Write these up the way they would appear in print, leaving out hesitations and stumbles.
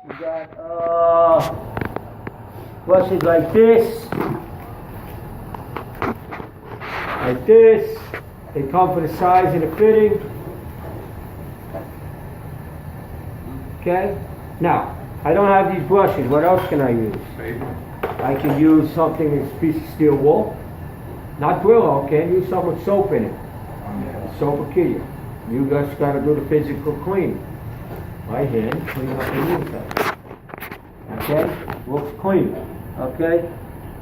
You got brushes like this. Like this. They come for the size and the fitting. Okay? Now, I don't have these brushes. What else can I use? I can use something that's a piece of steel wool. Not Brillo, okay? Use something with soap in it. Soap will kill you. You just got to do the physical cleaning. By hand, clean up the inside. Okay? Looks clean. Okay?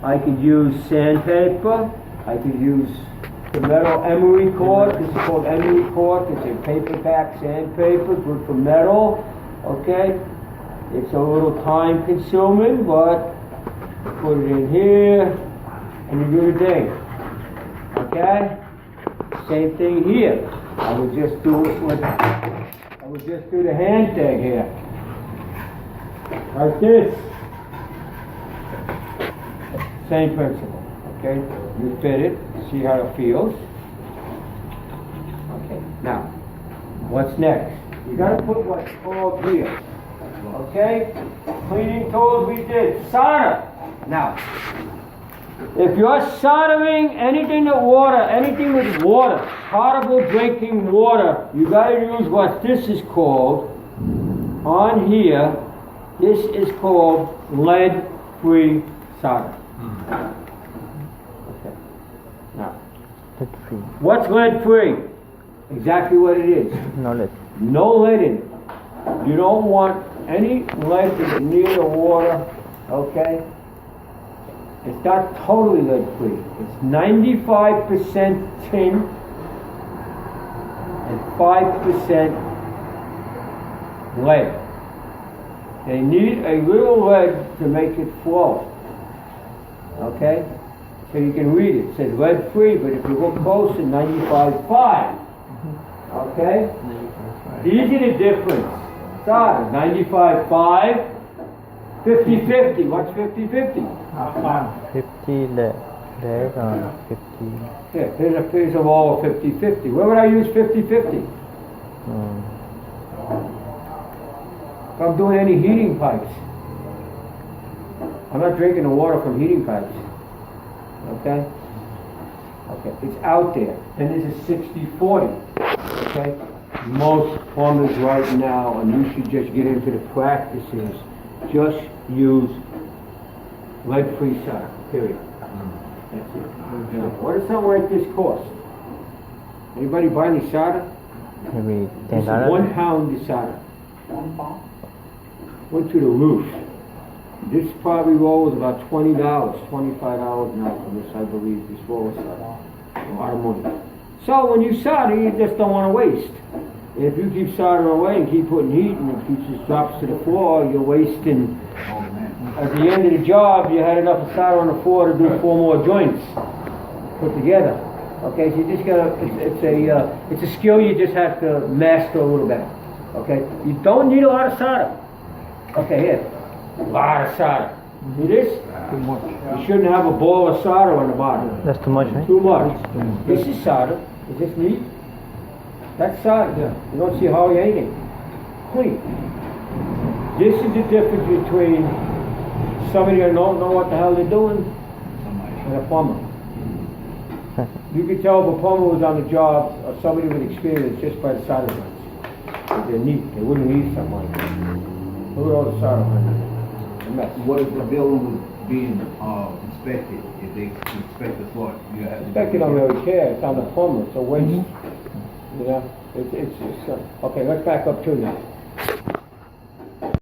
I can use sandpaper. I can use the metal emery cork. This is called emery cork. It's a paperback sandpaper, good for metal. Okay? It's a little time consuming, but put it in here and you do the thing. Okay? Same thing here. I would just do it with, I would just do the hand thing here. Like this. Same principle. Okay? You fit it, see how it feels. Okay, now, what's next? You gotta put what's called here. Okay? Cleaning tools we did. Solder. Now, if you're soldering anything with water, potable drinking water, you gotta use what this is called on here. This is called lead-free solder. Okay. Now, what's lead-free? Exactly what it is. No lead. No lead in it. You don't want any lead near the water, okay? It's not totally lead-free. It's 95% tin and 5% lead. They need a little lead to make it flow. Okay? So you can read it. It says lead-free, but if you look closer, 95.5. Okay? These are the difference. Solder, 95.5, 50-50. What's 50-50? 50 lead or 50. Yeah, here's a piece of all 50-50. Where would I use 50-50? If I'm doing any heating pipes. I'm not drinking the water from heating pipes. Okay? Okay, it's out there. And there's a 60-40. Okay? Most plumbers right now, and you should just get into the practices, just use lead-free solder, period. That's it. What does something like this cost? Anybody buy any solder? Maybe This is $10. 1 pound of solder. Went to the roof. This probably roll was about $20, $25 now for this, I believe, this roll of solder. A lot of money. So when you solder, you just don't want to waste. If you keep soldering away and keep putting heat and it just drops to the floor, you're wasting. At the end of the job, you had enough of solder on the floor to do 4 more joints put together. Okay, so you just gotta, it's a skill you just have to master a little better. Okay, you don't need a lot of solder. Okay, here, a lot of solder. See this? Too much. You shouldn't have a ball of solder on the bottom. That's too much, right? Too much. This is solder. Is this neat? That's solder. Yeah. You don't see hardly anything. Clean. This is the difference between somebody that don't know what the hell they're doing and a plumber. You can tell if a plumber was on the job or somebody with experience just by the solder joints. They're neat. They wouldn't need something like this. Look at all the solder joints. What if the building was being inspected? If they inspect the floor, you have to Inspector don't really care. It's on the plumber. It's a waste. You know? It's okay, let's back up to now.